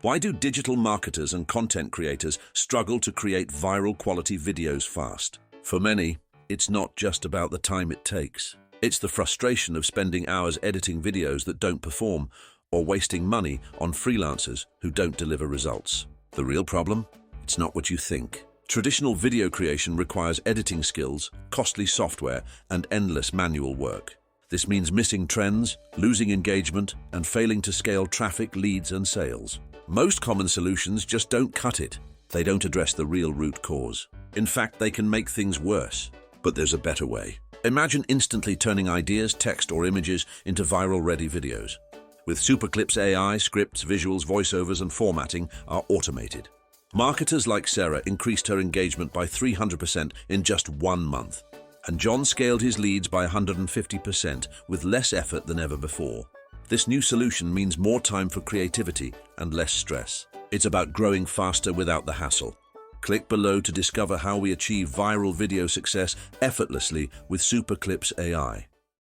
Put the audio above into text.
Why do digital marketers and content creators struggle to create viral quality videos fast? For many, it's not just about the time it takes. It's the frustration of spending hours editing videos that don't perform or wasting money on freelancers who don't deliver results. The real problem? It's not what you think. Traditional video creation requires editing skills, costly software, and endless manual work. This means missing trends, losing engagement, and failing to scale traffic, leads, and sales. Most common solutions just don't cut it. They don't address the real root cause. In fact, they can make things worse. But there's a better way. Imagine instantly turning ideas, text, or images into viral-ready videos. With SuperClips AI, scripts, visuals, voiceovers, and formatting are automated. Marketers like Sarah increased her engagement by 300% in just 1 month. And John scaled his leads by 150% with less effort than ever before. This new solution means more time for creativity and less stress. It's about growing faster without the hassle. Click below to discover how we achieve viral video success effortlessly with SuperClips AI.